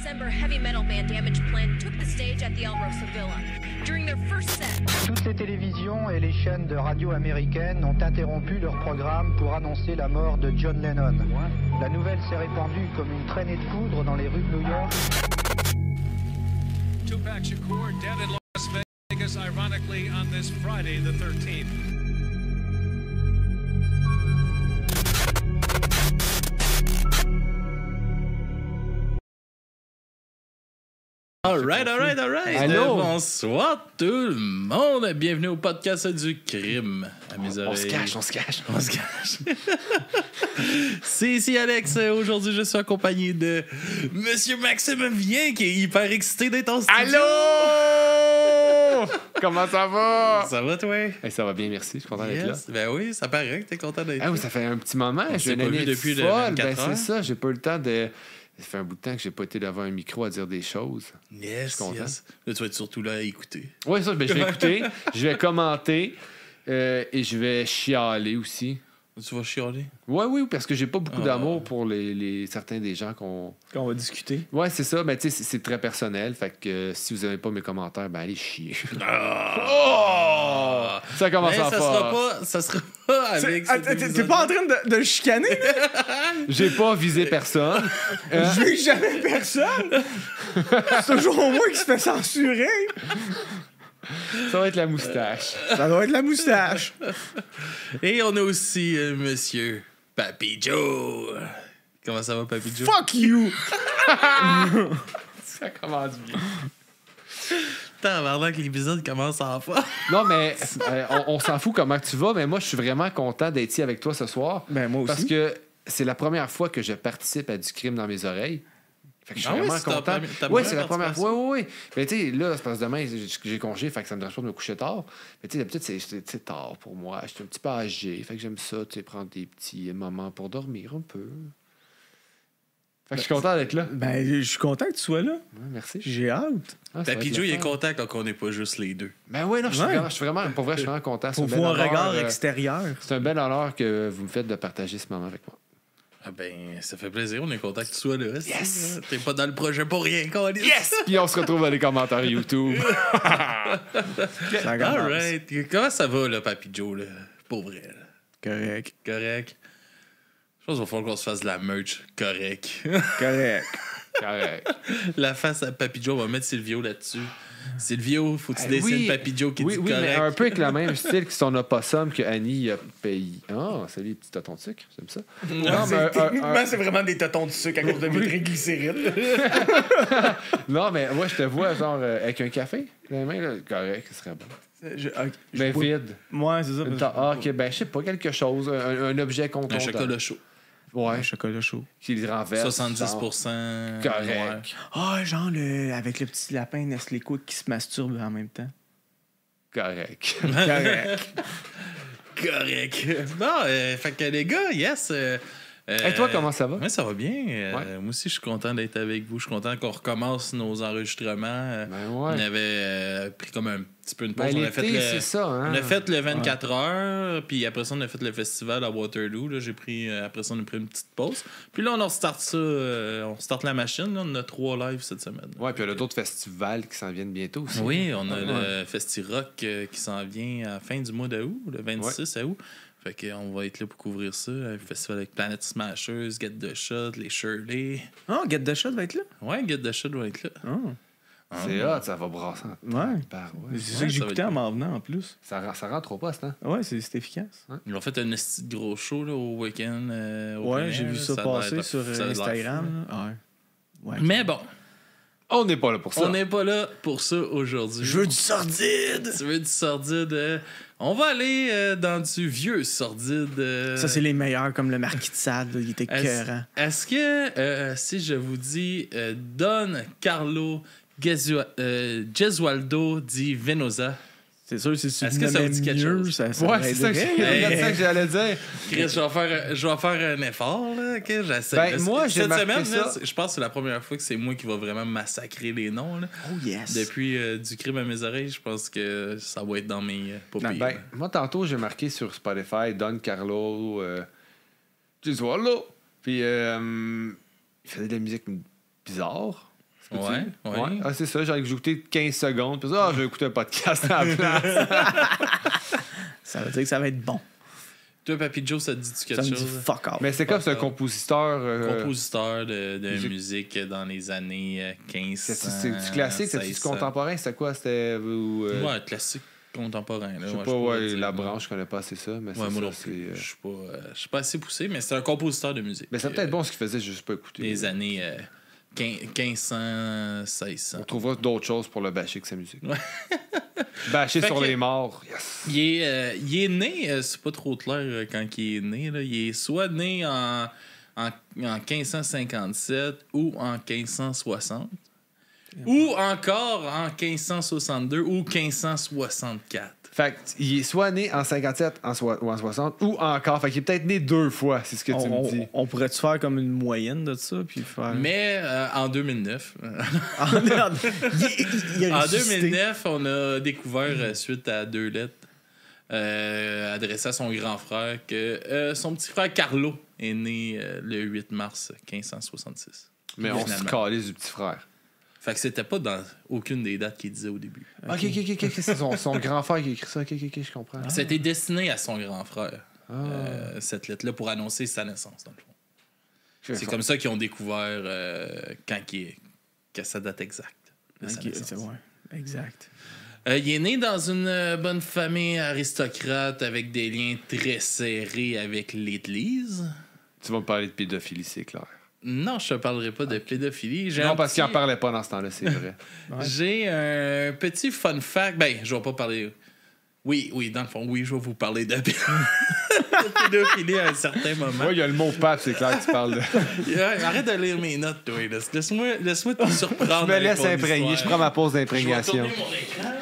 December, heavy metal band Damage Plan took the stage at the El Rosa Villa. During their first set... Toutes les télévisions et les chaînes de radio américaines ont interrompu leur programme pour annoncer la mort de John Lennon. La nouvelle s'est répandue comme une traînée de poudre dans les rues de New York. Tupac Shakur dead in Las Vegas, ironically, on this Friday, the 13th. All right. Allô? Bonsoir tout le monde. Bienvenue au podcast du crime à mes oreilles. On se cache. C'est ici Alex. Aujourd'hui, je suis accompagné de Monsieur Maxime Vien qui est hyper excité d'être en studio. Allô? Comment ça va? Ça va, toi? Hey, ça va bien, merci. Je suis content d'être là. Ben oui, ça paraît que t'es content d'être là. Ah oui, ça fait un petit moment. J'ai une pas année vu depuis folle. 24 heures. C'est ça, j'ai pas eu le temps de... Ça fait un bout de temps que j'ai pas été devant un micro à dire des choses. Yes. Là, tu vas être surtout là à écouter. Oui, ça, ben, je vais écouter, je vais commenter et je vais chialer aussi. Tu vas chialer? Oui, parce que j'ai pas beaucoup d'amour pour certains des gens qu'on va discuter. Ouais, c'est ça. Mais tu sais, c'est très personnel. Fait que si vous aimez pas mes commentaires, ben allez chier. Ça commence à faire. Ça sera pas avec. T'es pas en train de chicaner, là? J'ai pas visé personne. Je vis jamais personne. C'est toujours moi qui se fait censurer. Ça va être la moustache. Ça doit être la moustache. Et on a aussi Monsieur Papy Joe. Comment ça va, Papy Joe? Fuck you! Ça commence bien. Avant que l'épisode commence en fois. Non, mais on s'en fout comment tu vas, mais moi, je suis vraiment content d'être ici avec toi ce soir. Ben, moi aussi. Parce que c'est la première fois que je participe à du crime dans mes oreilles. Fait que je suis vraiment content. Oui, c'est la première fois. Oui. Mais tu sais, là, c'est parce que demain, j'ai congé, fait que ça me dérange pas de me coucher tard. Mais tu sais, d'habitude, c'est tard pour moi. Je suis un petit peu âgé, fait que j'aime ça, tu sais, prendre des petits moments pour dormir un peu. Fait que je suis content d'être là. Ben, je suis content que tu sois là. Ouais, merci. J'ai hâte. Papy Joe, il est content quand on n'est pas juste les deux. Ben oui, non, je suis vraiment, pour vrai, je suis vraiment content. Pour voir un regard extérieur. C'est un bel honneur que vous me faites de partager ce moment avec moi. Ah ben, ça fait plaisir, on est content que tu sois là. Yes! T'es pas dans le projet pour rien, Colin. Yes! Puis on se retrouve dans les commentaires YouTube. Ça commence. All right. Comment ça va, là, Papy Joe, là? Pour vrai, là? Correct. Je pense qu'il va falloir qu'on se fasse de la merch correct. Correct. La face à Papy Joe, on va mettre Silvio là-dessus. Silvio, faut que tu dessines Papy Joe qui dit correct. Oui, mais un peu avec le même style que son opossum que Annie a payé. Ah, salut les petits tâtons de sucre, j'aime ça. Non, mais techniquement, c'est vraiment des tâtons de sucre à cause de mes triglycérides. Non, mais moi, je te vois genre avec un café dans les mains, là, correct, ce serait bon. Mais vide. Ouais, c'est ça. OK, ben je sais pas, quelque chose, un objet contondant. Un chocolat chaud. Ouais. Un chocolat chaud. Qui le renverse. 70%. Correct. Ah, genre avec le petit lapin Nestlé Quick qui se masturbe en même temps. Correct. Bon, fait que les gars, yes. Et toi, comment ça va? Oui, ça va bien. Moi aussi, je suis content d'être avec vous. Je suis content qu'on recommence nos enregistrements. On avait pris comme un petit peu une pause. On a fait le 24 heures, puis après ça, on a fait le festival à Waterloo. Là, après ça, on a pris une petite pause. Puis là, on restart ça. On starte la machine. Là, on a 3 lives cette semaine. Oui, puis il y a d'autres festivals qui s'en viennent bientôt aussi. Oui, on a le Festi-Rock qui s'en vient à la fin du mois d'août, le 26 août. Fait qu'on va être là pour couvrir ça. Un festival avec Planet Smashers, Get the Shot, les Shirley. Ah, Get the Shot va être là? Ouais, Get the Shot va être là. C'est hot, ça va brasser. C'est ça que j'écoutais en m'en venant en plus. Ça rentre au poste, hein? Ouais, c'est efficace. Ils ont fait un petit gros show là, au week-end. J'ai vu ça passer sur Instagram. Ouais. Mais bon. On n'est pas là pour ça. On n'est pas là pour ça aujourd'hui. Je veux du sordide! Tu veux du sordide? On va aller dans du vieux sordide. Ça, c'est les meilleurs, comme le Marquis de Sade. Il était écœurant. Est-ce que, si je vous dis Don Carlo Gesualdo di Venosa, c'est sûr, si tu est-ce que ça vous dit quelque chose? Ça c'est ça que j'allais dire. Chris, je vais faire un effort. Là, okay? Ben, moi, j'ai cette semaine, ça. je pense que c'est la première fois que c'est moi qui va vraiment massacrer les noms. Là. Oh yes! Depuis du crime à mes oreilles, je pense que ça va être dans mes paupières. Ben, moi, tantôt, j'ai marqué sur Spotify Don Carlo Gesualdo. Puis, il faisait de la musique bizarre. Ouais. Ah, c'est ça, j'ai écouté 15 secondes. Puis je vais écouter un podcast à la place. Ça veut dire que ça va être bon. Toi, Papy Joe, ça te dit-tu quelque Ça me chose? dit fuck off. Mais c'est comme ce compositeur. Compositeur de musique dans les années 15. C'est-tu classique? C'est-tu contemporain? C'était quoi? C'était. Ouais, classique contemporain. Là. Je sais pas, la branche, je connais pas assez ça. Mais moi non plus. Je suis pas assez poussé, mais c'est un compositeur de musique. Mais c'est peut-être bon ce qu'il faisait, je sais pas écouter. Les années 1500, 1600. On trouvera d'autres choses pour le bâcher que sa musique. Bâcher sur les morts. Yes. Il est né, c'est pas trop clair quand il est né. Là. Il est soit né en 1557 ou en 1560. Ou encore en 1562 ou 1564. Fait qu'il est soit né en 57 ou en 60 ou encore. Fait qu'il est peut-être né 2 fois, c'est ce que tu me dis. On pourrait-tu faire comme une moyenne de ça? Puis faire... Mais en 2009. En 2009, on a découvert, suite à 2 lettres adressées à son grand frère, que son petit frère Carlo est né le 8 mars 1566. Mais on se calait du petit frère. Fait que c'était pas dans aucune des dates qu'il disait au début. OK. C'est son grand frère qui a écrit ça. OK, je comprends. C'était destiné à son grand frère, cette lettre-là, pour annoncer sa naissance, dans le fond. C'est comme ça qu'ils ont découvert que sa date exacte. Exact. Il est né dans une bonne famille aristocrate avec des liens très serrés avec l'Église. Tu vas me parler de pédophilie, c'est clair. Non, je te parlerai pas de pédophilie. Parce qu'il en parlait pas dans ce temps-là, c'est vrai. J'ai un petit fun fact. Ben, je vais pas parler... Oui, dans le fond, je vais vous parler de pédophilie à un certain moment. Oui, il y a le mot pape, c'est clair que tu parles de... Arrête de lire mes notes, toi. Laisse-moi te surprendre. Je me laisse imprégner. Je prends ma pause d'imprégnation. Je vais tourner mon écran.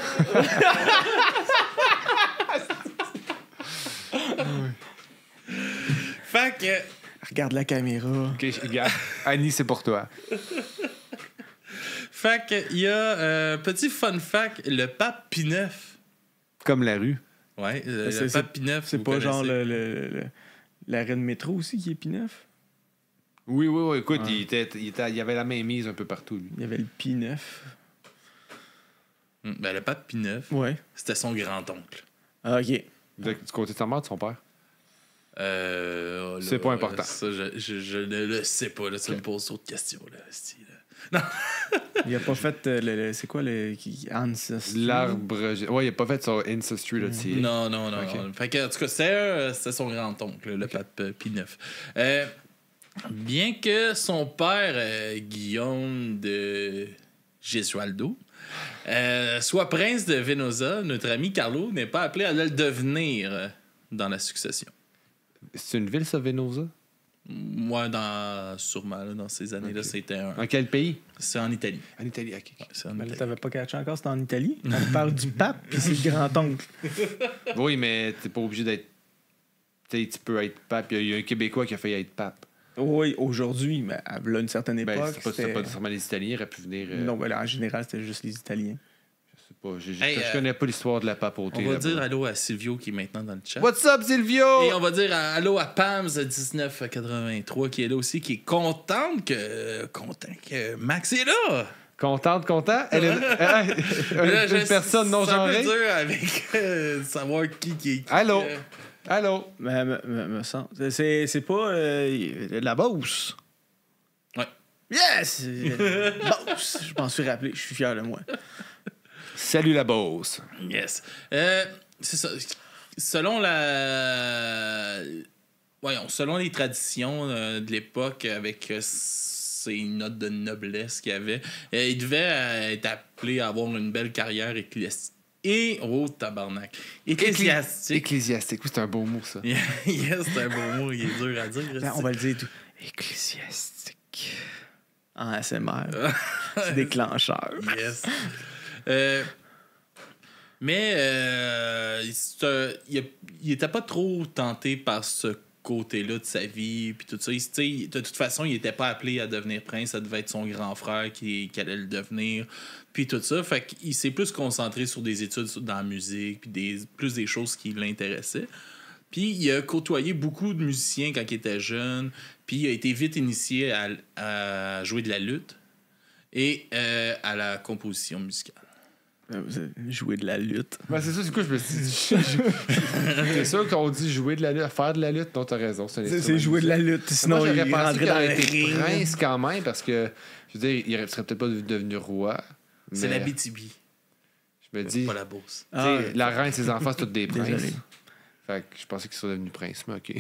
Fait que... Regarde la caméra. OK, regarde. Annie, c'est pour toi. Fait qu'il y a petit fun fact, le pape Pie IX. Comme la rue. Ouais, le pape Pie IX. C'est pas genre l'arrêt de métro aussi qui est Pie IX? Oui. Écoute, il y avait la même mise un peu partout, lui. Il y avait le Pie IX. Ben, le pape Pie IX, c'était son grand-oncle. Ah, OK. Du côté de sa mère, de son père? C'est pas important. Ça, je ne le sais pas. Là, ça me pose trop de questions. Là, non. Il a pas fait c'est quoi Ancestry? L'arbre. Ouais, il a pas fait son Ancestry là dessus. Non. Okay. Fait que, en tout cas, c'était son grand-oncle, le pape Pie IX. Bien que son père, Guillaume de Gesualdo, soit prince de Venosa, notre ami Carlo n'est pas appelé à le devenir dans la succession. C'est une ville, ça, Venosa? Moi, sûrement, là, dans ces années-là, c'était un... En quel pays? C'est en Italie. En Italie, OK. Ouais, c'est en Italie. T'avais pas catché encore, c'était en Italie? On parle du pape, puis c'est le grand-oncle. Oui, mais t'es pas obligé d'être... Tu peux être pape. Il y a un Québécois qui a failli être pape. Oui, aujourd'hui, mais à une certaine époque... C'était pas nécessairement les Italiens, il aurait pu venir... Non, mais là, en général, c'était juste les Italiens. Je connais pas l'histoire de la papauté. On va dire allô à Silvio qui est maintenant dans le chat. What's up, Silvio? Et on va dire allô à Pams1983 qui est là aussi, qui est content que Max est là. Content? Elle est une personne non genrée. C'est un peu dur avec savoir qui est qui. Allô? Mais me semble. C'est pas la Beauce. Ouais. Yes! Beauce! Je m'en suis rappelé. Je suis fier de moi. Salut la Beauce. Yes. C'est ça. Selon les traditions de l'époque, avec ces notes de noblesse qu'il y avait, il devait être appelé à avoir une belle carrière ecclésiastique. Ecclésiastique. Ecclésiastique, oui, c'est un beau mot, ça. Yes, c'est un beau mot, il est dur à dire. On va le dire tout. Ecclésiastique. En ASMR. C'est déclencheur. Yes. Mais il était pas trop tenté par ce côté-là de sa vie puis tout ça. De toute façon, il était pas appelé à devenir prince, ça devait être son grand frère qui allait le devenir puis tout ça. Fait qu'il s'est plus concentré sur des études dans la musique puis plus des choses qui l'intéressaient. Puis il a côtoyé beaucoup de musiciens quand il était jeune, puis il a été vite initié à jouer de la lutte. et à la composition musicale. Vous avez joué de la lutte. Ben, c'est ça, du coup, je me suis dit. C'est sûr qu'on dit jouer de la lutte, faire de la lutte. Non, t'as raison. C'est jouer de la lutte. Sinon, moi, il j'aurais pensé rentrait qu'il dans aurait le été ring. prince quand même, parce que, je veux dire, il serait peut-être pas devenu roi. C'est mais la BTB. Je me dis, Pas la Beauce. la reine et ses enfants, c'est tous des princes. Désolé. Fait que je pensais qu'il serait devenu prince, mais OK.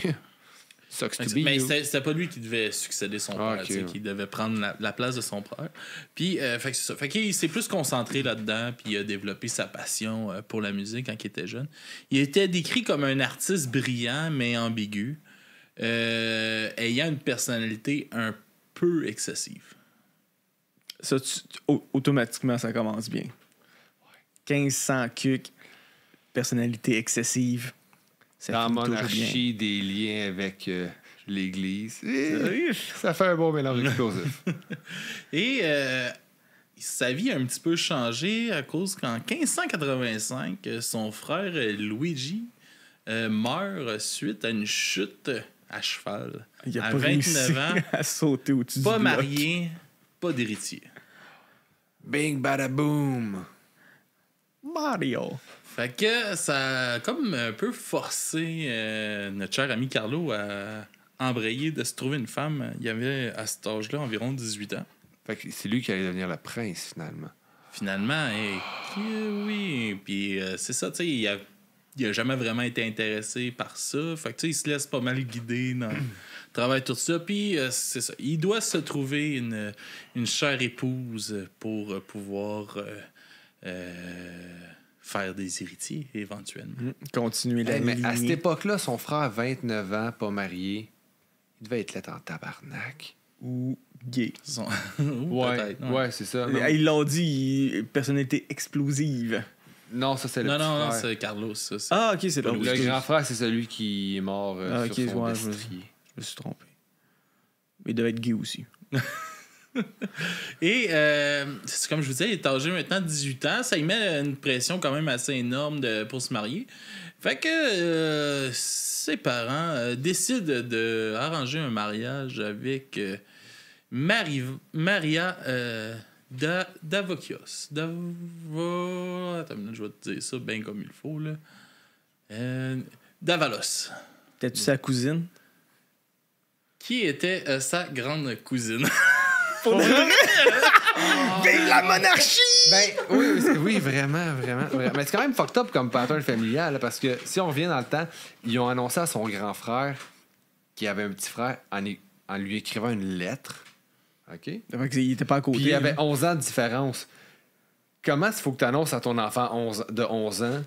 Sucks to be Mais you. c'était pas lui qui devait succéder son père, ok. tu sais, qui devait prendre la place de son père. Puis, fait que c'est ça. Fait qu'il s'est plus concentré là-dedans, puis il a développé sa passion pour la musique quand il était jeune. Il était décrit comme un artiste brillant, mais ambigu, ayant une personnalité un peu excessive. Ça, automatiquement, ça commence bien. 1500 cucs, personnalité excessive. Ça Dans finit toujours monarchie, des liens avec l'Église. Ça fait un bon mélange explosif. Et sa vie a un petit peu changé à cause qu'en 1585, son frère Luigi meurt suite à une chute à cheval. Il a à pas 29 ans, à sauter au-dessus pas du bloc. marié, pas d'héritier. Bing, bada, boom. Mario. Fait que ça a comme un peu forcé notre cher ami Carlo à embrayer de se trouver une femme. Il avait à cet âge-là environ 18 ans. Fait que c'est lui qui allait devenir le prince, finalement. Finalement, oui. Puis c'est ça, tu sais, il a jamais vraiment été intéressé par ça. Fait que tu sais, il se laisse pas mal guider dans le travail, tout ça. Puis c'est ça. Il doit se trouver une chère épouse pour pouvoir faire des héritiers, éventuellement. Continuer la Mais lignée. à cette époque-là, son frère, 29 ans, pas marié, il devait être là en tabarnak. Ou gay. Ou peut-être, ouais, c'est ça. Non, Ils l'ont dit, personnalité explosive. non, ça, c'est le Non, petit non, frère. c'est Carlos. Ça, c'est... Ah, ok, c'est Pas l'autre. Le grand frère, c'est celui qui est mort Ah, ok, sur son ouais, je destrier. me suis trompé. Mais il devait être gay aussi. Et c'est comme je vous disais, il est âgé maintenant de 18 ans. Ça lui met une pression quand même assez énorme pour se marier. Fait que ses parents décident d'arranger un mariage avec Maria Davokios. Attends, je vais te dire ça bien comme il faut. Là. Davalos. T'as-tu sa cousine? Qui était sa grande cousine. Vive la monarchie! Ben, oui, vraiment. Mais c'est quand même fucked up comme pattern familial, là, parce que si on revient dans le temps, ils ont annoncé à son grand frère qu'il avait un petit frère en lui écrivant une lettre. OK? Il était pas à côté. Puis il y avait hein. 11 ans de différence. Comment il faut que tu annonces à ton enfant de 11 ans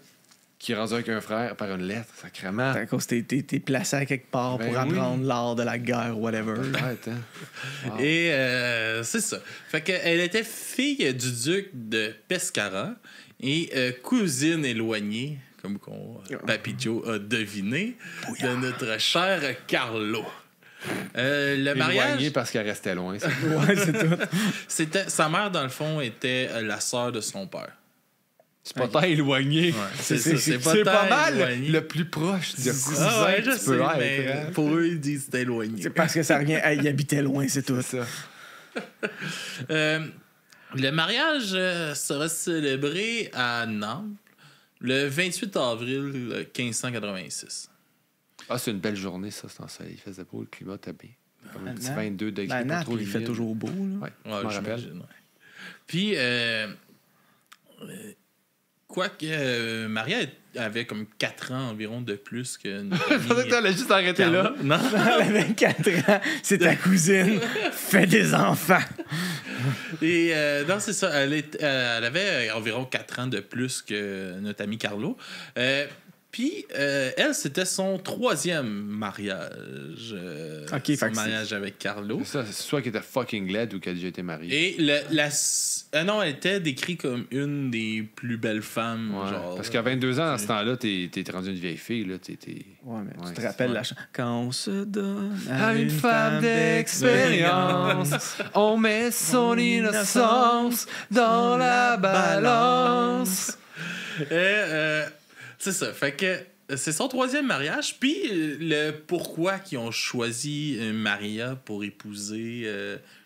qui est rendu avec un frère par une lettre, sacrément? À cause t'es placé à quelque part Ben pour oui. apprendre l'art de la guerre, whatever. Peut-être, hein? Wow. Et c'est ça. Fait qu'elle était fille du duc de Pescara et cousine éloignée, comme Papy Joe a deviné, de notre cher Carlo. Le mariage, Éloigné parce qu'elle restait loin. ça. Ouais, c'est tout. sa mère, dans le fond, était la sœur de son père. C'est pas tant éloigné. C'est ça, C'est tant pas mal éloigné. le plus proche de cousin Ah ouais, je que tu sais, peux être, mais hein. pour eux, ils disent que c'est éloigné. C'est parce que ça revient à il habitait loin, c'est tout. C'est ça. Le mariage sera célébré à Naples le 28 avril 1586. Ah, c'est une belle journée, ça, c'est ensoleillé. Il faisait beau, le climat était bien. Comme un petit Naples. 22 degrés, Ben, pas Naples, trop il fait humide. toujours beau. Là. Ouais, Ouais, je m'en rappelle. j'imagine, ouais. Puis, quoique Maria avait comme 4 ans environ de plus que notre Je pensais que t'allais juste arrêter là. Non. Elle avait 4 ans, c'est ta cousine, fait des enfants. Et non, c'est ça. Elle avait environ 4 ans de plus que notre ami Carlo. Puis, elle, c'était son 3e mariage. Ok, son fait que mariage avec Carlo. C'est ça, c'est soit qu'elle était fucking laide ou qu'elle a déjà été mariée. Et non, elle était décrite comme une des plus belles femmes. Ouais, Genre, parce qu'à 22 ans, à ce temps-là, t'es rendu une vieille fille. Là, Ouais, mais Ouais, tu te rappelles ouais. la chanson. Quand on se donne à une femme d'expérience, on met son innocence dans la balance. C'est ça. Fait que c'est son 3e mariage. Puis le pourquoi qu'ils ont choisi Maria pour épouser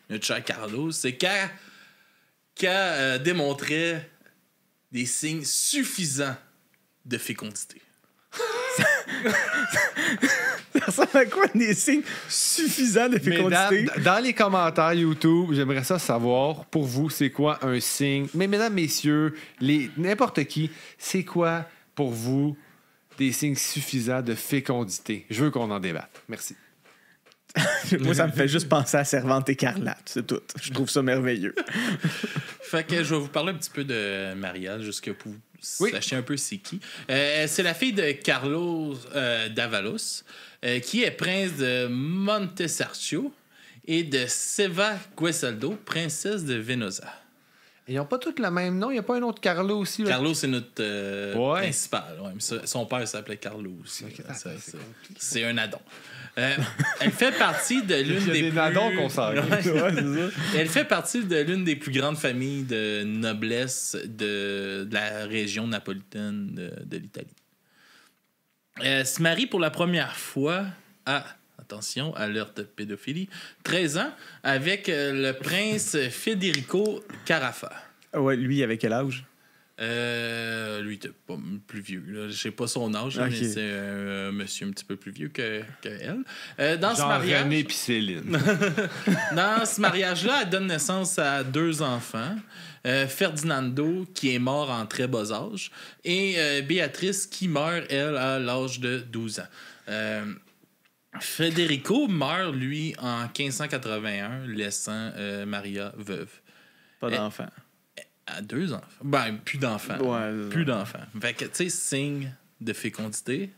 notre cher Carlo, c'est qu'elle qu'elle démontrait des signes suffisants de fécondité. Ça ressemble à quoi des signes suffisants de fécondité? Dans les commentaires YouTube, j'aimerais ça savoir, pour vous, c'est quoi un signe? Mais mesdames, messieurs, n'importe qui, c'est quoi, pour vous, des signes suffisants de fécondité? Je veux qu'on en débatte. Merci. Moi, ça me fait juste penser à Servante écarlate, c'est tout. Je trouve ça merveilleux. Fait que je vais vous parler un petit peu de Maria, jusqu'à pour vous sachiez un peu c'est qui. C'est la fille de Carlos d'Avalos, qui est prince de Montesarcio, et de Seva Guesaldo, princesse de Venosa. Ils n'ont pas tous le même nom. Il n'y a pas un autre Carlo aussi. Là? Carlo, c'est notre principal. Ouais, mais son père s'appelait Carlo aussi. Okay, c'est un addon. Elle fait partie de l'une des plus... addons qu'on s'en Elle fait partie de l'une des plus grandes familles de noblesse de la région napolitaine de l'Italie. Elle se marie pour la première fois attention, alerte de pédophilie, 13 ans, avec le prince Federico Carafa. Ouais, lui, avec quel âge? Lui, était pas plus vieux. Là. Je sais pas son âge, mais c'est un monsieur un petit peu plus vieux que elle. Dans ce mariage... René puis Céline. Dans ce mariage-là, elle donne naissance à 2 enfants. Ferdinando, qui est mort en très bas âge, et Béatrice, qui meurt, elle, à l'âge de 12 ans. Federico meurt, lui, en 1581, laissant Maria veuve. Pas d'enfant. À 2 enfants. Ben, plus d'enfants. Ouais, plus d'enfants. Fait que, tu sais, signe de fécondité,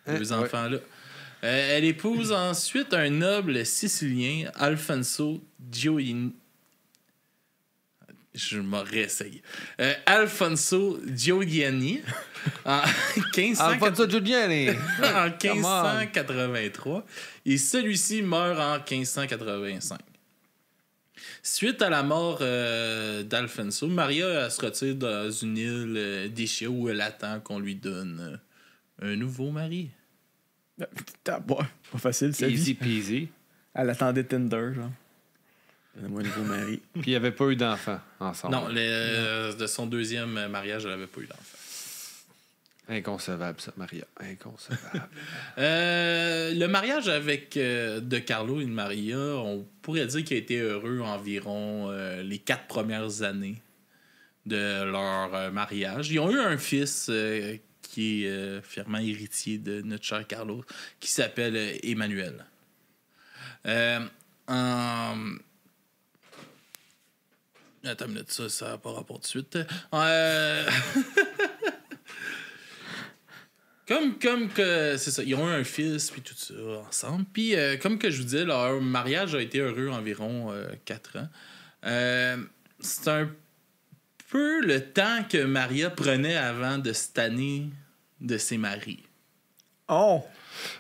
2 enfants-là. Elle épouse ensuite un noble sicilien, Alfonso Gioini. Je m'aurais essayé. Alfonso Gioiani en 1583 et celui-ci meurt en 1585. Suite à la mort d'Alfonso, Maria se retire dans une île d'Ischia où elle attend qu'on lui donne un nouveau mari. Pas facile, c'est easy peasy. Elle attendait Tinder, genre. Donne-moi un nouveau mari. Puis il n'y avait pas eu d'enfant ensemble. Non, de son 2e mariage, elle n'avait pas eu d'enfant. Inconcevable, ça, Maria. Inconcevable. Le mariage de Carlo et de Maria, on pourrait dire qu'il a été heureux environ les 4 premières années de leur mariage. Ils ont eu un fils qui est fièrement héritier de notre cher Carlo, qui s'appelle Emmanuel. Attends une minute, ça n'a pas rapport de suite. Comme que c'est ça, ils ont eu un fils puis tout ça ensemble. Puis comme que je vous disais, leur mariage a été heureux environ 4 ans. C'est un peu le temps que Maria prenait avant de se tanner de ses maris. Oh!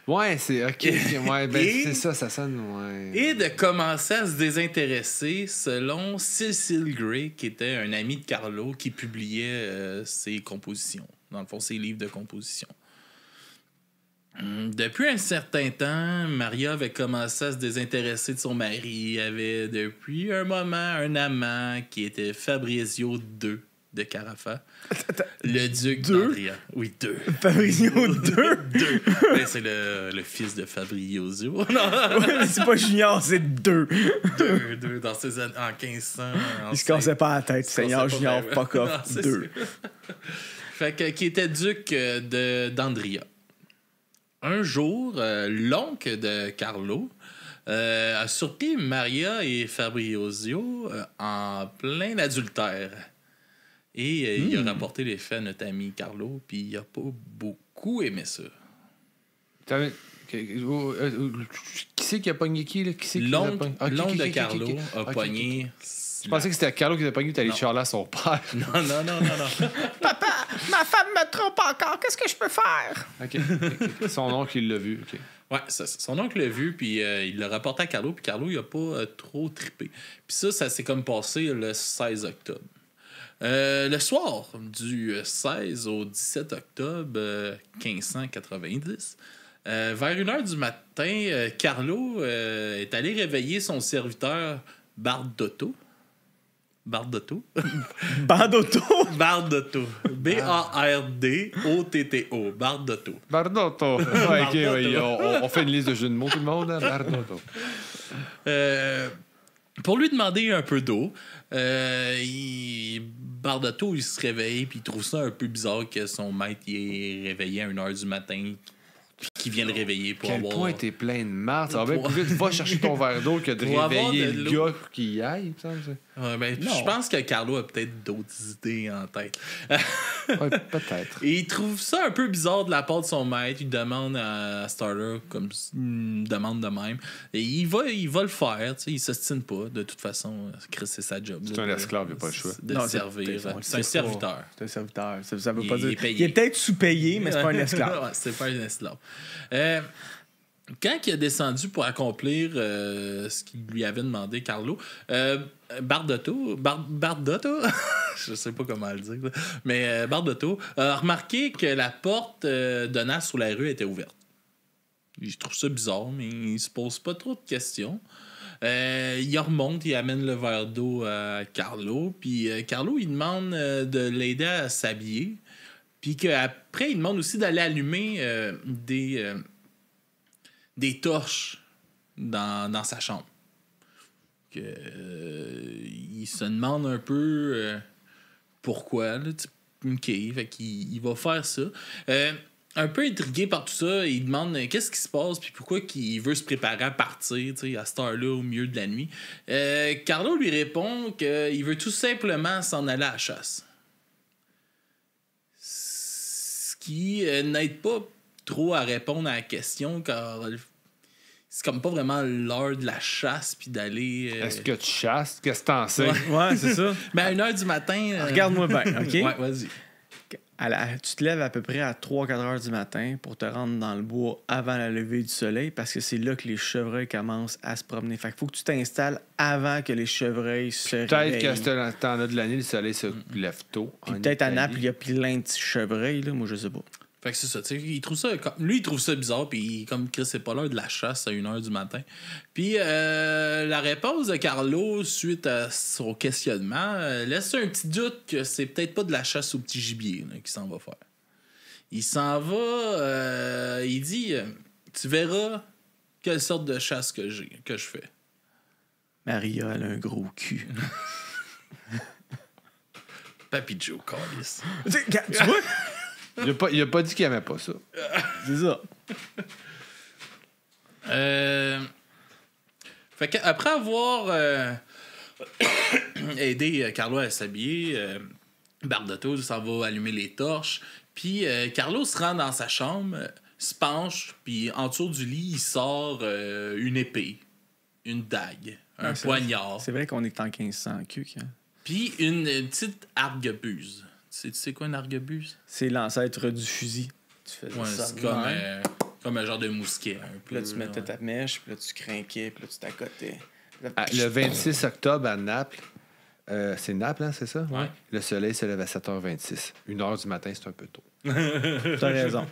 Ouais, c'est OK. Ouais, ben, c'est ça, ça sonne. Ouais. Et de commencer à se désintéresser selon Cecil Gray, qui était un ami de Carlo, qui publiait ses compositions. Dans le fond, ses livres de composition. Depuis un certain temps, Maria avait commencé à se désintéresser de son mari. Elle avait depuis un moment un amant qui était Fabrizio II de Carafa. Le duc d'Andria. Oui, 2. Fabrizio II? 2. C'est le fils de Fabrizio. Ouais, mais c'est pas Junior, c'est 2. 2 dans ses années, en 1500. Il se cassait pas la tête, Seigneur Junior, fuck off. 2. Fait que, qui était duc d'Andria. Un jour, l'oncle de Carlo a surpris Maria et Fabrizio en plein adultère. Et il a rapporté les faits à notre ami Carlo, puis il a pas beaucoup aimé ça. Qui c'est qui a pogné qui? Là? L'oncle de Carlo a pogné... Je pensais que c'était Carlo qui avait pogné, tu allé charler à son père. Non. Papa, ma femme me trompe encore, qu'est-ce que je peux faire? OK. Son oncle, il l'a vu. Okay. Ouais, son oncle l'a vu, puis il l'a rapporté à Carlo, puis Carlo, il a pas trop trippé. Puis ça s'est comme passé le 16 octobre. Le soir du 16 au 17 octobre 1590, vers 1h du matin, Carlo est allé réveiller son serviteur Bardotto. Bardotto. Bardotto. Bardotto. Bardotto. Bardotto. Bardotto. Ouais, OK, ouais, on fait une liste de jeux de mots, tout le monde. Hein? Bardotto. Pour lui demander un peu d'eau, Bardotto, il se réveille puis il trouve ça un peu bizarre que son maître il est réveillé à 1h du matin qui vient le réveiller pour Quel avoir... point t'es plein de marde. Ça va bien plus vite. Va chercher ton verre d'eau que de réveiller le gars pour qu'il y aille. Ouais, ben, je pense que Carlo a peut-être d'autres idées en tête. Ouais, peut-être. Et il trouve ça un peu bizarre de la part de son maître. Il demande à Starter comme une demande de même. Et il va le faire. Il s'ostine pas. De toute façon, Chris, c'est sa job. C'est un esclave, il n'y a pas le choix. De servir. C'est un serviteur. C'est un serviteur. Ça veut pas Il est dire. payé. Il est peut-être sous-payé, mais c'est pas un esclave. Ouais, c'est pas un esclave. Quand il a descendu pour accomplir ce qu'il lui avait demandé, Carlo, Bardotto, je sais pas comment le dire, là, mais Bardotto a remarqué que la porte donnant sur la rue était ouverte. Je trouve ça bizarre, mais il se pose pas trop de questions. Il remonte, il amène le verre d'eau à Carlo, puis Carlo, il demande de l'aider à s'habiller, puis qu'après, il demande aussi d'aller allumer des torches dans sa chambre. Il se demande un peu pourquoi. Là, OK, fait qu'il va faire ça. Un peu intrigué par tout ça, il demande qu'est-ce qui se passe puis pourquoi il veut se préparer à partir à cette heure-là au milieu de la nuit. Carlo lui répond qu'il veut tout simplement s'en aller à la chasse. Ce qui n'aide pas trop à répondre à la question car c'est comme pas vraiment l'heure de la chasse puis d'aller... Est-ce que tu chasses? Qu'est-ce que t'en sais? Ouais, c'est ça. Mais à 1h du matin... Regarde-moi bien, OK? Ouais, vas-y. Tu te lèves à peu près à 3-4 heures du matin pour te rendre dans le bois avant la levée du soleil parce que c'est là que les chevreuils commencent à se promener. Fait qu'il faut que tu t'installes avant que les chevreuils se réveillent. Peut-être qu'à ce temps-là de l'année, le soleil se lève tôt. Puis peut-être à Naples, il y a plein de petits chevreuils. Là. Moi, je sais pas. Fait que c'est ça, il trouve ça lui il trouve ça bizarre puis comme Chris c'est pas l'heure de la chasse à 1h du matin. Puis la réponse de Carlo suite à son questionnement laisse un petit doute que c'est peut-être pas de la chasse au petit gibier là, qu'il s'en va faire. Il s'en va il dit tu verras quelle sorte de chasse que je fais. Maria, elle a un gros cul. Papy Joe Callis. Tu vois? Il a pas dit qu'il aimait pas ça. C'est ça. Fait qu'après avoir aidé Carlo à s'habiller, Bardotto s'en va allumer les torches. Puis Carlo se rend dans sa chambre, se penche, puis en dessous du lit, il sort une épée, une dague, un poignard. C'est vrai qu'on est en 1500 cul. Hein? Puis une petite arquebuse. Tu sais quoi une arquebuse? C'est l'ancêtre du fusil. Tu fais ça. C'est comme un genre de mousquet. Un peu, là, tu mettais ta mèche, puis là, tu crinquais, puis là, tu t'accotais. Le 26 octobre à Naples, c'est Naples, hein, c'est ça? Ouais. Le soleil se lève à 7h26. 1h du matin, c'est un peu tôt. T'as raison.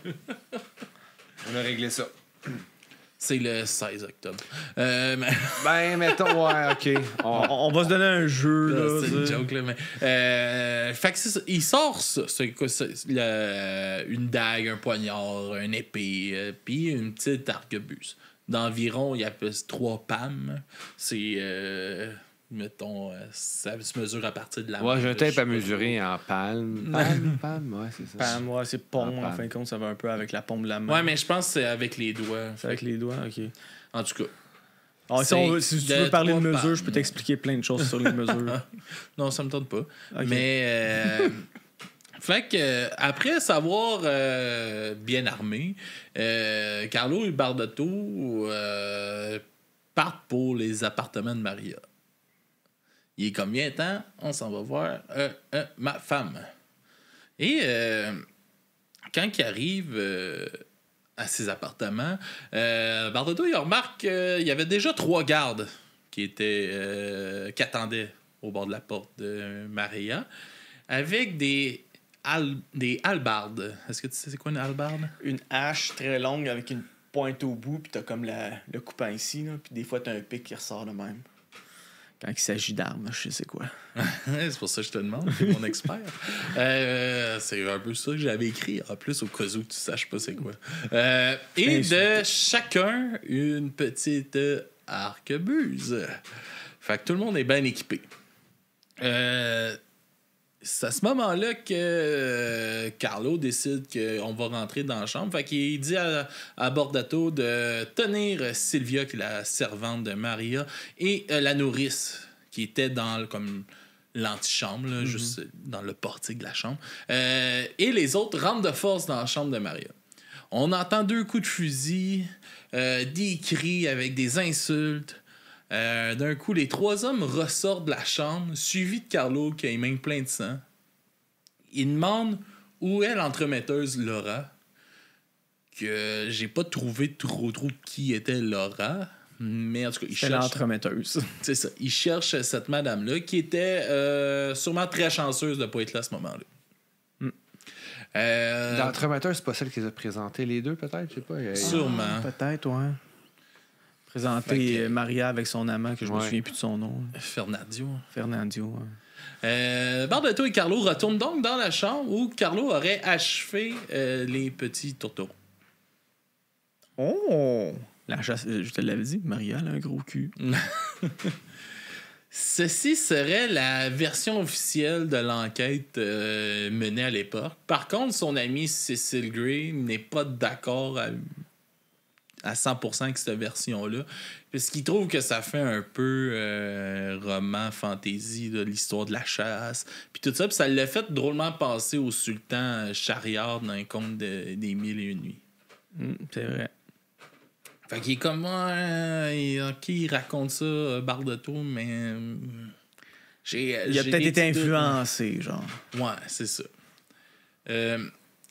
On a réglé ça. C'est le 16 octobre. Ben, mettons, ouais, OK. On va se donner un jeu, là. C'est une joke, là, mais... fait que c'est ça. Il sort ça. Une dague, un poignard, une épée, puis une petite arquebuse. D'environ, il appelle 3 palmes. C'est... mettons, ça se mesure à partir de la main. Ouais, j'ai un tape à mesurer en palme. Palme, ouais, c'est ça. Palme, ouais, c'est paume, en fin de compte, ça va un peu avec la paume de la main. Ouais, mais je pense que c'est avec les doigts. C'est avec les doigts, OK. En tout cas. Alors, si tu veux parler de mesure, je peux t'expliquer plein de choses sur les mesures. Non, ça me tente pas. Okay. Mais... fait que après s'avoir bien armé, Carlo et Bardotto partent pour les appartements de Maria. Il est combien de temps? On s'en va voir ma femme. Et quand il arrive à ses appartements, Bardotto il remarque qu'il y avait déjà 3 gardes qui attendaient au bord de la porte de Maria avec des hallebardes. Est-ce que tu sais c'est quoi une hallebarde? Une hache très longue avec une pointe au bout, puis t'as comme le coupant ici, là, puis des fois t'as un pic qui ressort de même. Quand il s'agit d'armes, je sais quoi. C'est pour ça que je te demande, t'es mon expert. C'est un peu ça que j'avais écrit, en plus, au cas où tu saches pas c'est quoi. Et de chacun, une petite arquebuse. Fait que tout le monde est bien équipé. C'est à ce moment-là que Carlo décide qu'on va rentrer dans la chambre. Fait qu'il dit à Bordato de tenir Sylvia, qui est la servante de Maria, et la nourrice, qui était dans comme l'antichambre, là, juste dans le portique de la chambre. Et les autres rentrent de force dans la chambre de Maria. On entend 2 coups de fusil, des cris avec des insultes. D'un coup, les 3 hommes ressortent de la chambre, suivis de Carlo qui a les mains pleines de sang. Ils demandent où est l'entremetteuse Laura, que j'ai pas trouvé trop qui était Laura, mais en tout cas, ils cherchent... l'entremetteuse. C'est ça. Ils cherchent cette madame-là qui était sûrement très chanceuse de pas être là à ce moment-là. L'entremetteuse, c'est pas celle qui les a présentées les deux, peut-être? Je sais pas. Sûrement. Peut-être, ouais. Présenter Maria avec son amant, que je me souviens plus de son nom. Fernandio, ouais. Bardato et Carlo retournent donc dans la chambre où Carlo aurait achevé les petits tourtereaux. Oh! La chasse, je te l'avais dit, Maria, elle a un gros cul. Ceci serait la version officielle de l'enquête menée à l'époque. Par contre, son amie Cecil Gray n'est pas d'accord à 100% avec cette version-là, parce qu'il trouve que ça fait un peu roman fantasy, là, l'histoire de la chasse, puis tout ça, puis ça l'a fait drôlement passer au sultan Shahryar dans un conte des 1001 nuits. C'est vrai. Fait qu'il est comme il raconte ça, Bardato, mais il a peut-être été influencé, genre. Ouais, c'est ça.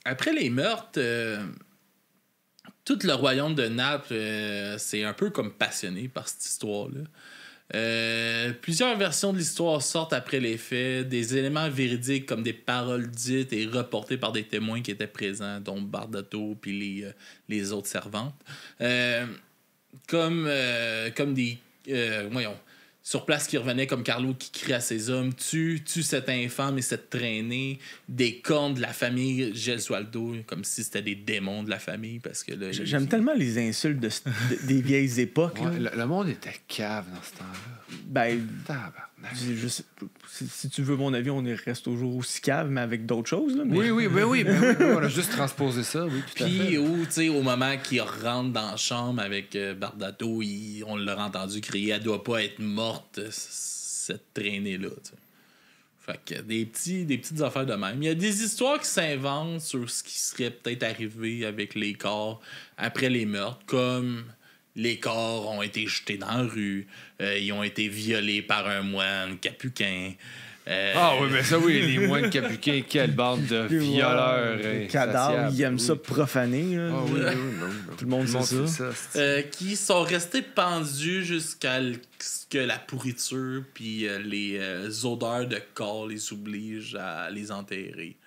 Après les meurtres, tout le royaume de Naples c'est un peu comme passionné par cette histoire-là. Plusieurs versions de l'histoire sortent après les faits, des éléments véridiques comme des paroles dites et reportées par des témoins qui étaient présents, dont Bardato puis les autres servantes. Comme des... sur place qui revenaient comme Carlo qui crie à ses hommes, tue cette infâme et cette traînée, des cornes de la famille Gesualdo, comme si c'était des démons de la famille. Parce que là, j'aime tellement les insultes des vieilles époques. Ouais, le monde était cave dans ce temps-là. Ben, si tu veux mon avis, on reste toujours aussi cave, mais avec d'autres choses. Là, mais... Oui, on a juste transposé ça. Oui, puis au moment qu'il rentre dans la chambre avec Bardato, on l'a entendu crier « Elle doit pas être morte, cette traînée-là. » Fait que des petites affaires de même. Il y a des histoires qui s'inventent sur ce qui serait peut-être arrivé avec les corps après les meurtres, comme... Les corps ont été jetés dans la rue. Ils ont été violés par un moine capuquin. Oui, mais ça, oui, les moines capuquins, quelle bande de violeurs. Cadavres, ils aiment ça profaner. Là, oui. Tout le monde sait ça. Qui sont restés pendus jusqu'à ce que la pourriture puis les odeurs de corps les obligent à les enterrer.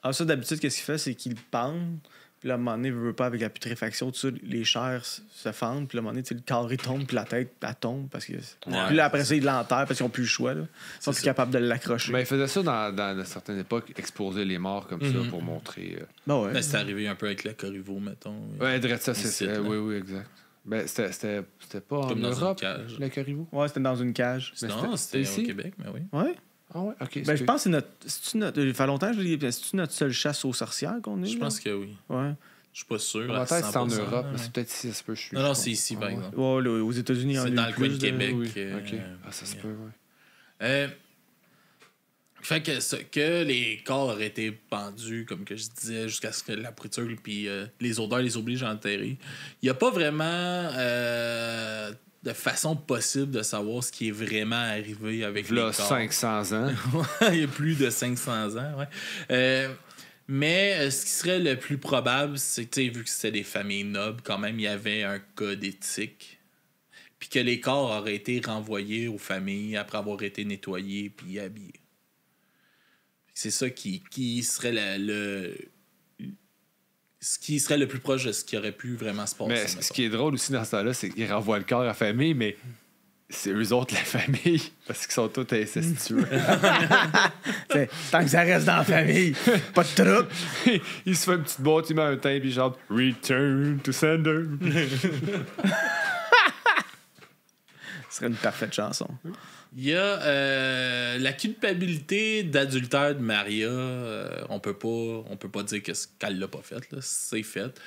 Alors ça, d'habitude, qu'est-ce qu'il fait? C'est qu'il pendent. Puis là, à un moment donné, il veut pas, avec la putréfaction, tout ça, les chairs se fendent. Puis là, à un moment donné, le carré tombe, puis la tête, elle tombe. Parce que... Puis là, après ça, ils l'enterrent parce qu'ils n'ont plus le choix. Là. Ils sont plus capables de l'accrocher. Mais ils faisaient ça dans certaines époques, exposer les morts comme ça pour montrer. Ben, c'est arrivé un peu avec le Corriveau, mettons. Ouais, direct ça, c'est. Oui, exact. Ben, c'était pas comme en Europe, le Corriveau? Ouais, c'était dans une cage. Non, c'était au Québec, mais oui. Ouais. Ah ouais, ok. Ben, je pense que c'est notre. Il fait longtemps que je dis, c'est-tu notre seule chasse aux sorcières qu'on est? Je pense que oui. Ouais. Je suis pas sûr. Peut-être c'est en Europe, mais c'est peut-être ici, ça se peut. Non, c'est ici, par exemple. Ouais, aux États-Unis, c'est dans le coin de Québec. Oui. Ok. Ça se peut, oui. Fait que les corps auraient été pendus, comme que je disais, jusqu'à ce que la pourriture puis les odeurs les obligent à enterrer. Il n'y a pas vraiment de façon possible de savoir ce qui est vraiment arrivé avec les corps. 500 ans. Il y a plus de 500 ans, ouais. Mais ce qui serait le plus probable, c'est que, vu que c'était des familles nobles, quand même, il y avait un code éthique. Puis que les corps auraient été renvoyés aux familles après avoir été nettoyés puis habillés. C'est ça qui serait ce qui serait le plus proche de ce qui aurait pu vraiment se passer. Mais ce qui est drôle aussi dans ce temps-là, c'est qu'il renvoie le corps à la famille, mais c'est eux autres la famille, parce qu'ils sont tous incestueux. Tant que ça reste dans la famille, pas de trouble. Il se fait une petite boîte, il met un teint, puis il chante « Return to sender ». Ce serait une parfaite chanson. Il y a la culpabilité d'adultère de Maria. On peut pas dire qu'elle l'a pas fait. Là. C'est fait.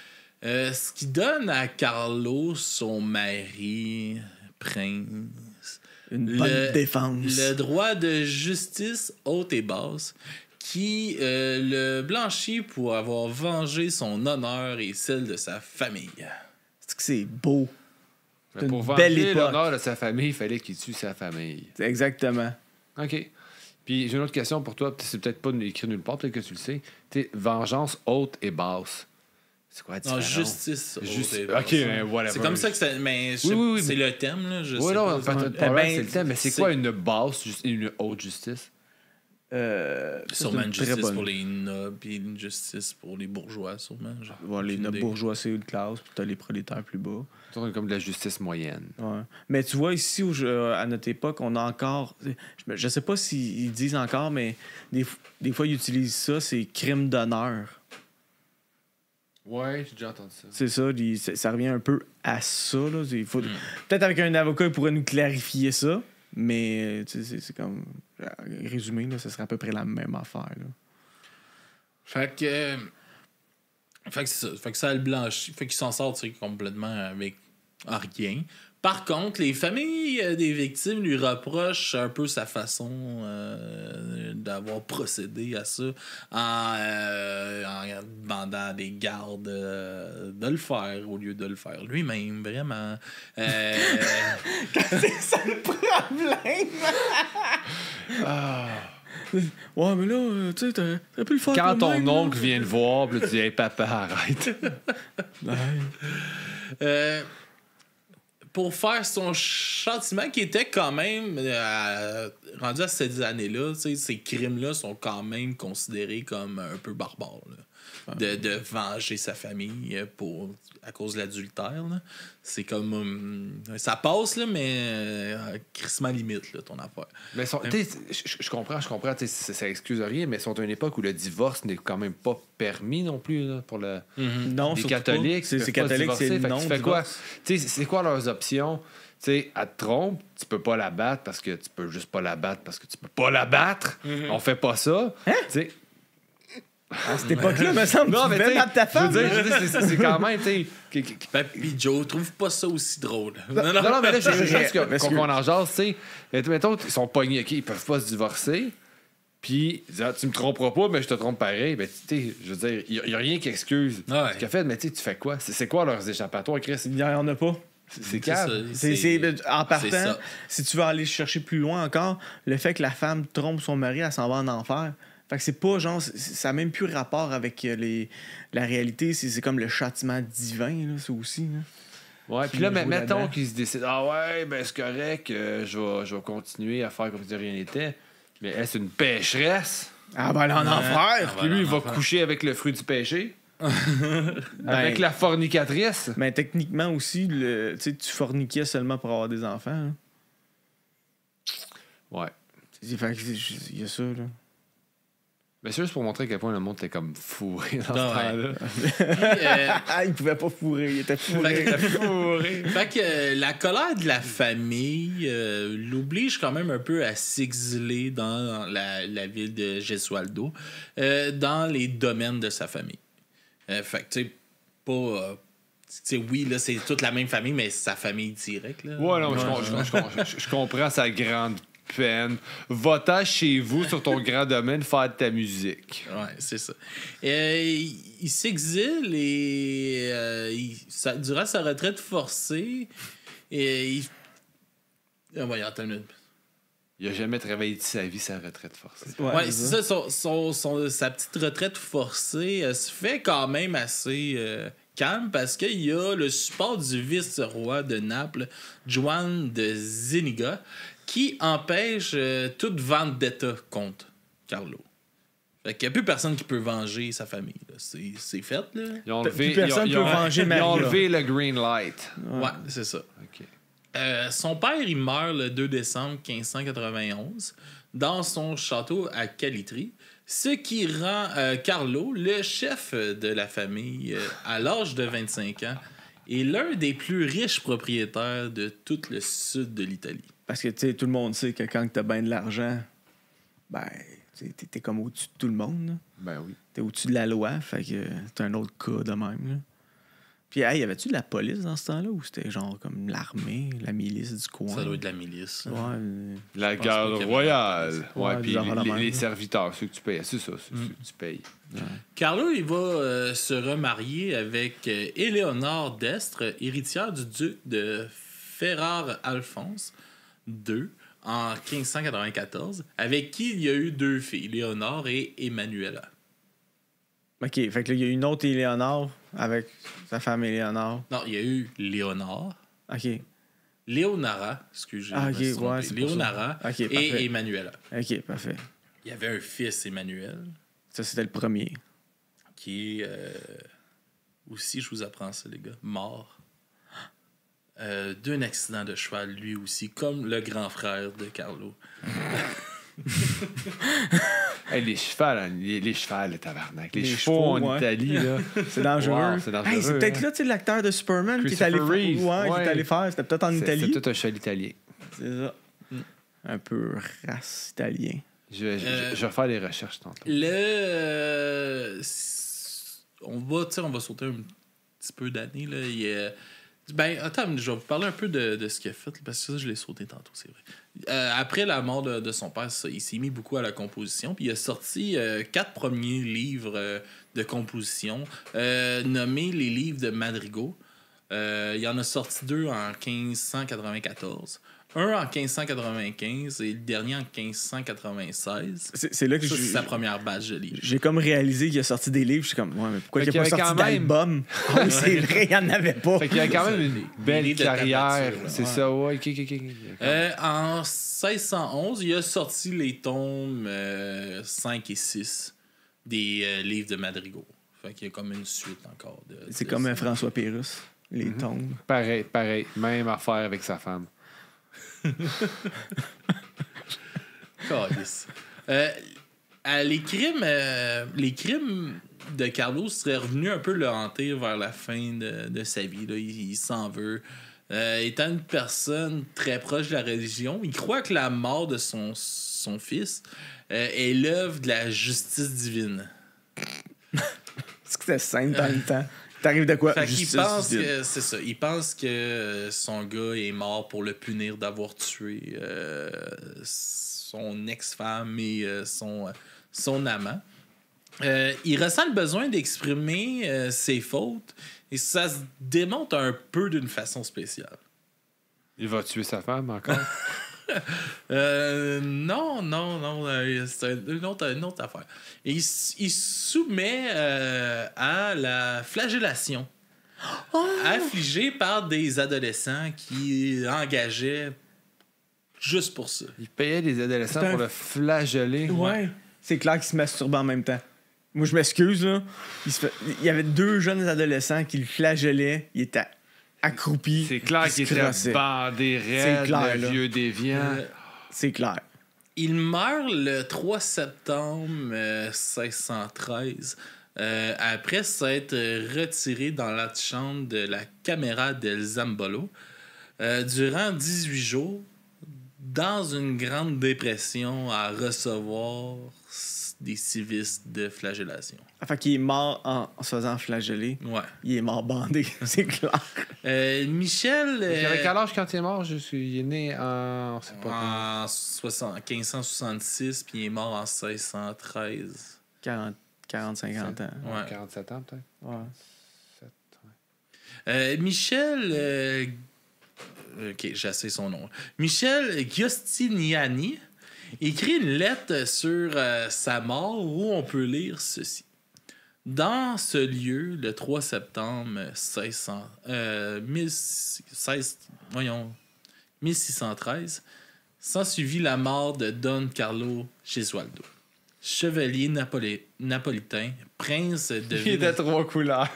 Ce qui donne à Carlos, son mari, prince, une bonne défense. Le droit de justice haute et basse qui le blanchit pour avoir vengé son honneur et celle de sa famille. C'est que c'est beau. Mais pour venger l'honneur de sa famille, il fallait qu'il tue sa famille. Exactement. OK. Puis j'ai une autre question pour toi. C'est peut-être pas écrit nulle part, peut-être que tu le sais. Vengeance haute et basse. C'est quoi la différence? Non, justice haute et basse. OK, mais voilà. C'est comme ça que c'est... Mais oui, c'est le thème, là. Je sais non, pas. C'est le thème. Mais c'est quoi une basse et une haute justice? Sûrement une justice pour les nobles et une justice pour les bourgeois, sûrement. Les nobles bourgeois, c'est une classe, puis t'as les prolétaires plus bas. C'est comme de la justice moyenne. Ouais. Mais tu vois, ici, à notre époque, on a encore... Je sais pas s'ils disent encore, mais des fois, ils utilisent ça, c'est crime d'honneur. Ouais, j'ai déjà entendu ça. C'est ça, ça revient un peu à ça. Là. Peut-être avec un avocat, il pourrait nous clarifier ça, mais c'est comme... Résumé, là, ça serait à peu près la même affaire. Là. Fait que c'est ça. Fait que ça le blanchit. Fait qu'il s'en sort complètement avec rien. Par contre, les familles des victimes lui reprochent un peu sa façon d'avoir procédé à ça en demandant à des gardes de le faire au lieu de le faire lui-même, vraiment. C'est ça le problème! Ouais, mais là, tu sais, t'as pu le faire. Quand ton oncle vient te voir, tu dis « Hey, papa, arrête! » Pour faire son châtiment qui était quand même rendu à ces années-là, ces crimes-là sont quand même considérés comme un peu barbares. Là. De venger sa famille à cause de l'adultère. Là. C'est comme... ça passe, là, mais crissement limite, là, ton affaire. Mais je comprends, ça excuse rien, mais ils sont à une époque où le divorce n'est quand même pas permis non plus là, pour les catholiques. C'est catholique, c'est non. Tu fais quoi? C'est quoi leurs options? T'sais, elle te trompe, tu peux pas la battre parce que tu peux juste pas la battre parce que tu peux pas la battre. On fait pas ça. Hein? À cette époque-là, me semble que tu devais battre ta femme. Je veux dire, c'est quand même, tu sais... Puis Joe, trouve pas ça aussi drôle. Non, mais là, j'ai juste qu'on en jase, tu sais. Mettons, ils sont pognés, OK, ils peuvent pas se divorcer. Puis, tu me tromperas pas, mais je te trompe pareil. Ben, tu sais, je veux dire, il y a rien qui excuse ce qu'il a fait, mais tu fais quoi? C'est quoi leurs échappatoires, Chris? Il y en a pas. C'est calme. En partant, si tu veux aller chercher plus loin encore, le fait que la femme trompe son mari, elle s'en va en enfer. Fait que c'est pas genre... Ça n'a même plus rapport avec la réalité. C'est comme le châtiment divin, là, ça aussi. Là. Ouais, puis là, mettons qu'ils se décident, ah ouais, ben c'est correct, je vais continuer à faire comme si rien n'était. Mais elle, c'est une pécheresse. Ah ben, elle est en enfer. Puis lui, il va coucher avec le fruit du péché. Avec la fornicatrice. Mais techniquement aussi, tu forniquais seulement pour avoir des enfants. Hein. Ouais. Il y a ça, là. Mais c'est juste pour montrer à quel point le monde était comme fourré dans ce temps-là. Il pouvait pas fourrer, il était fourré. Fait que la colère de la famille l'oblige quand même un peu à s'exiler dans la ville de Gesualdo, dans les domaines de sa famille. Fait que, tu sais, pas... oui, là, c'est toute la même famille, mais sa famille directe. Là. Ouais, non, je comprends sa grande peine. Va-t'en chez vous sur ton grand domaine faire de ta musique. Ouais, c'est ça. Il s'exile et durant sa retraite forcée, il a jamais travaillé de sa vie sa retraite forcée. Ouais, c'est ça. Sa petite retraite forcée se fait quand même assez calme parce qu'il y a le support du vice-roi de Naples, Juan de Zuniga, qui empêche toute vendetta contre Carlo. Fait qu'il n'y a plus personne qui peut venger sa famille. Là. C'est fait. Là. Personne ne peut venger Maria. Ils ont enlevé le green light. Ouais, c'est ça. OK. Son père, il meurt le 2 décembre 1591 dans son château à Calitri, ce qui rend Carlo le chef de la famille à l'âge de 25 ans et l'un des plus riches propriétaires de tout le sud de l'Italie. Parce que, tu sais, tout le monde sait que quand t'as bien de l'argent, ben, t'es comme au-dessus de tout le monde. Là. Ben oui. T'es au-dessus de la loi, fait que t'as un autre cas de même. Là. Puis, hey, y avait-tu de la police dans ce temps-là ou c'était genre comme l'armée, la milice du coin? Ça doit être de la milice. Ouais. La garde royale. Ouais, puis les serviteurs, ceux que tu payes. C'est ça, ceux que tu payes. Ouais. Carlo, il va se remarier avec Éléonore d'Este, héritière du duc de Ferrare-Alphonse II en 1594, avec qui il y a eu 2 filles, Léonore et Emmanuela. OK, fait que là, il y a une autre Éléonore avec sa femme Éléonore. Non, il y a eu Léonore. OK. Léonara, excusez-moi. OK, ouais, Léonara et Emmanuela. OK, parfait. Il y avait un fils, Emmanuel. Ça, c'était le premier. Qui est... aussi, je vous apprends ça, les gars, mort. D'un accident de cheval, lui aussi, comme le grand frère de Carlo. Hey, les chevals, le tabarnak. Les chevaux en Italie, là. C'est dangereux. Wow, c'est dangereux. Hey, c'est peut-être là, tu sais, l'acteur de Superman qui est allé faire. C'était peut-être en Italie. C'est tout un cheval italien. C'est ça. Un peu race italien. Je vais faire des recherches tantôt. On va sauter un petit peu d'années, là. Attends, je vais vous parler un peu de ce qu'il a fait, parce que ça, je l'ai sauté tantôt, c'est vrai. Après la mort de son père, il s'est mis beaucoup à la composition, puis il a sorti 4 premiers livres de composition, nommés les livres de Madrigal. Il en a sorti 2 en 1594. Un en 1595 et le dernier en 1596. C'est là que c'est sa première batch de livres. J'ai comme réalisé qu'il a sorti des livres. Je suis comme, ouais, mais pourquoi il n'y a pas sorti d'album? Oh, c'est vrai, il n'y en avait pas. Fait qu'il a quand même une belle carrière. C'est ça, ouais. En 1611, il a sorti les tomes 5 et 6 des livres de Madrigal. Fait qu'il y a comme une suite encore. C'est comme François Pérusse, les tomes. Pareil. Même affaire avec sa femme. Les crimes de Carlo seraient revenus un peu le hanter vers la fin de sa vie. Là. Il s'en veut. Étant une personne très proche de la religion, il croit que la mort de son fils est l'œuvre de la justice divine. Est-ce que c'est simple dans le temps? T'arrives de quoi? C'est ça. Il pense que son gars est mort pour le punir d'avoir tué son ex-femme et son amant. Il ressent le besoin d'exprimer ses fautes et ça se démonte un peu d'une façon spéciale. Il va tuer sa femme encore? Non. C'est une autre affaire. Et il soumet à la flagellation. Affligé par des adolescents qui engageaient juste pour ça. Il payait des adolescents pour le flageller. Ouais. C'est clair qu'il se masturbait en même temps. Moi, je m'excuse, là. Il y avait 2 jeunes adolescents qui le flagellaient. Il était accroupi. C'est clair qu'il était bandé raide, le vieux déviant. C'est clair. Il meurt le 3 septembre 1613 après s'être retiré dans l'antichambre de la Camera del Zambolo durant 18 jours dans une grande dépression à recevoir des sévices de flagellation. Fait qu'il est mort en se faisant flageller. Ouais. Il est mort bandé, c'est clair. Michel... il avait quel âge quand il est mort? Il est né en... En 1566, puis il est mort en 1613. 40-50 ans. Ouais. 47 ans, peut-être? Ouais. Michel... OK, j'essaie son nom. Michel Giustiniani écrit une lettre sur sa mort où on peut lire ceci. Dans ce lieu, le 3 septembre 1613, s'ensuivit la mort de Don Carlo Gesualdo, chevalier napolitain, prince de... Il était 3 couleurs.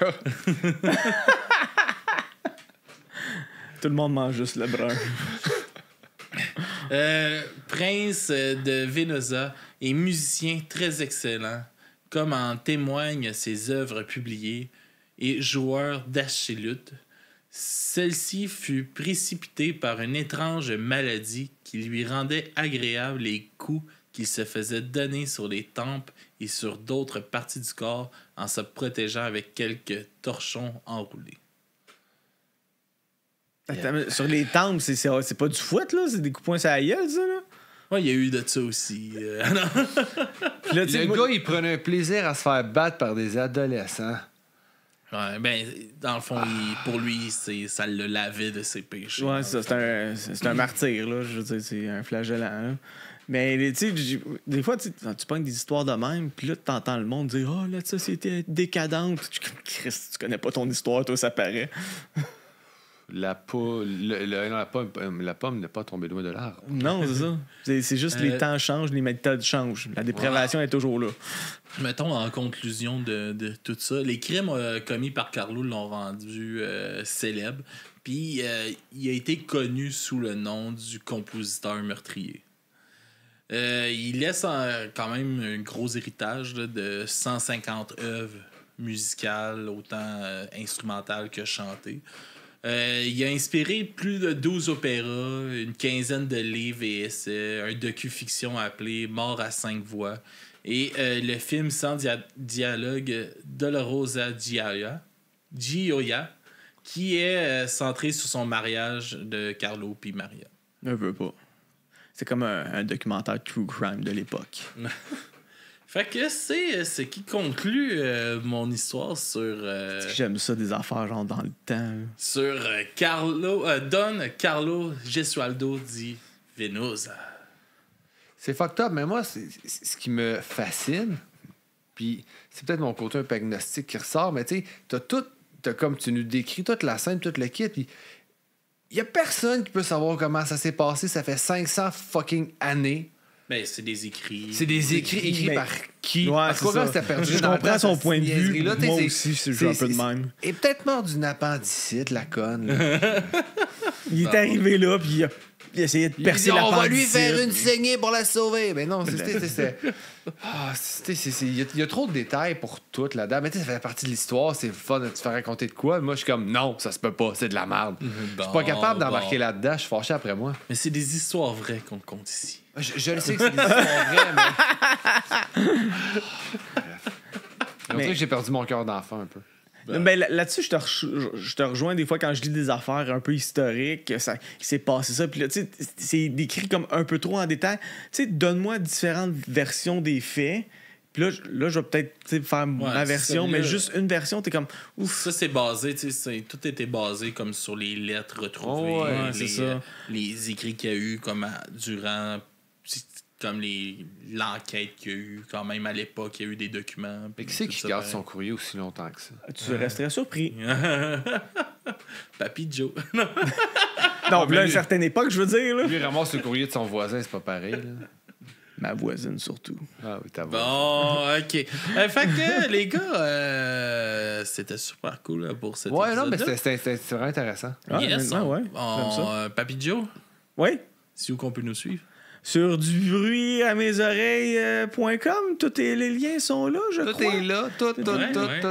Tout le monde mange juste le brun. Prince de Venosa est musicien très excellent, comme en témoignent ses œuvres publiées, et joueur d'archiluth. Celle-ci fut précipitée par une étrange maladie qui lui rendait agréables les coups qu'il se faisait donner sur les tempes et sur d'autres parties du corps en se protégeant avec quelques torchons enroulés. Attends, sur les tempes, c'est pas du fouet, là? C'est des coups de poing sur la gueule, ça, là? Ouais, il y a eu de ça aussi. Là, le gars, il prenait un plaisir à se faire battre par des adolescents. Ouais, ben, dans le fond, pour lui, ça le lavait de ses péchés. Ouais, c'est un martyr, là. Je veux dire, c'est un flagellant, là. Mais, tu sais, des fois, tu pognes des histoires de même, puis là, tu entends le monde dire « Oh, la société est décadente. » Puis tu Christ, tu connais pas ton histoire, toi, ça paraît. La pomme n'est pas tombée loin de l'arbre. Non, c'est ça. C'est juste les temps changent, les méthodes changent. La déprévation est toujours là. Mettons, en conclusion de tout ça, les crimes commis par Carlo l'ont rendu célèbre, puis il a été connu sous le nom du compositeur meurtrier. Il laisse quand même un gros héritage là, de 150 œuvres musicales, autant instrumentales que chantées. Il a inspiré plus de 12 opéras, une quinzaine de livres et essais, un docu-fiction appelé Mort à 5 voix et le film sans dialogue Dolorosa Gioia, qui est centré sur son mariage de Carlo puis Maria. Je veux pas. C'est comme un documentaire true crime de l'époque. Fait que c'est qui conclut mon histoire sur... J'aime ça, des affaires genre dans le temps. Sur Don Carlo Gesualdo di Venosa. C'est fucked up, mais moi, c'est ce qui me fascine, puis c'est peut-être mon côté un peu agnostique qui ressort, mais tu sais, t'as comme tu nous décris toute la scène, toute le kit, puis il y a personne qui peut savoir comment ça s'est passé, ça fait 500 fucking années. Ben, c'est des écrits. C'est des écrits mais... par qui? Ouais, c'est ça. Je comprends son point de vue. Là, moi aussi, c'est un peu de même. Il est peut-être mort d'une appendicite, la conne. Là. Il est arrivé là, puis il a essayé de percer l'appendicite. On va lui faire une saignée pour la sauver. Mais non, il y a trop de détails pour tout là-dedans. Mais tu sais, ça fait partie de l'histoire. C'est fun de te faire raconter de quoi. Moi, je suis comme, non, ça se peut pas. C'est de la merde. Je suis pas capable d'embarquer là-dedans. Je suis fâché après moi. Mais c'est des histoires vraies qu'on compte ici. Je le sais que c'est des histoires vraies, mais... j'ai perdu mon cœur d'enfant un peu. Ben, là-dessus, je te rejoins des fois quand je lis des affaires un peu historiques. Il s'est passé ça. Puis là, tu sais, c'est décrit comme un peu trop en détail. Tu sais, donne-moi différentes versions des faits. Puis là, je vais peut-être faire ma version, mais juste une version, t'es comme ouf. Ça, c'est basé, tu sais, tout était basé comme sur les lettres retrouvées, les écrits qu'il y a eu comme durant. Comme l'enquête qu'il y a eu quand même à l'époque, il y a eu des documents. Mais qui c'est qui garde son courrier aussi longtemps que ça? Tu resterais surpris. Papy Joe. Non, là, à une certaine époque, je veux dire. Là. Lui, il ramasse le courrier de son voisin, c'est pas pareil. Là. Ma voisine, surtout. Ah oui, ta voisine. Bon, OK. Fait que, les gars, c'était super cool là, pour cette épisode. Ouais, non, mais c'était vraiment intéressant. Yes, ouais. Papy Joe? Oui? C'est où qu'on peut nous suivre? Sur dubruitamesoreilles.com, les liens sont là, je crois. Tout est là, tout.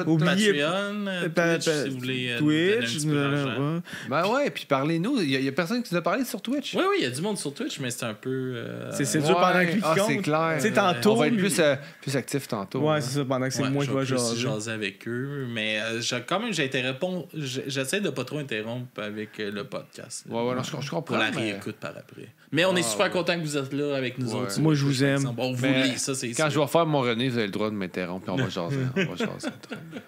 Oubliez Patreon, Twitch, si vous voulez Twitch, ben ouais, puis parlez-nous. Il y a personne qui nous a parlé sur Twitch. Oui, il y a du monde sur Twitch, mais c'est un peu... C'est dur pendant que c'est clair. Tu sais, tantôt... On va être plus actif tantôt. Ouais, c'est ça, pendant que c'est moi qui vais jaser avec eux. Mais quand même, j'essaie de pas trop interrompre avec le podcast. Ouais, non, je comprends. Pour la réécoute par après. Mais on est super content que vous êtes là avec nous autres. Moi, je vous aime. Bon, vous voulez, ça, c'est quand je vais faire mon René, vous avez le droit de m'interrompre, puis on va jaser. On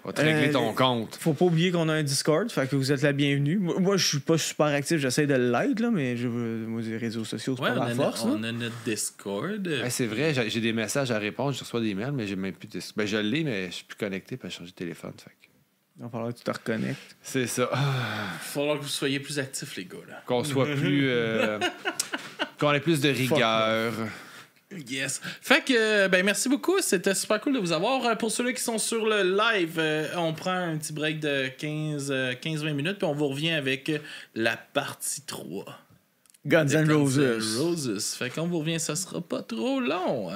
va te régler ton compte. Faut pas oublier qu'on a un Discord, fait que vous êtes la bienvenue. Moi, je suis pas super actif, j'essaie de l'être, là, mais moi, les réseaux sociaux, c'est pas ma force. On a notre Discord. C'est vrai, j'ai des messages à répondre, je reçois des mails, mais j'ai même plus de... Ben, je l'ai, mais je suis plus connecté, puis j'ai changé de téléphone. Fait. Il va falloir que tu te reconnectes. C'est ça. Il va falloir que vous soyez plus actifs, les gars. Là. Qu'on soit plus... qu'on ait plus de rigueur. Yes. Fait que, merci beaucoup. C'était super cool de vous avoir. Pour ceux-là qui sont sur le live, on prend un petit break de 15-20 minutes, puis on vous revient avec la partie 3. Guns N' Roses. Fait qu'on vous revient, ça sera pas trop long.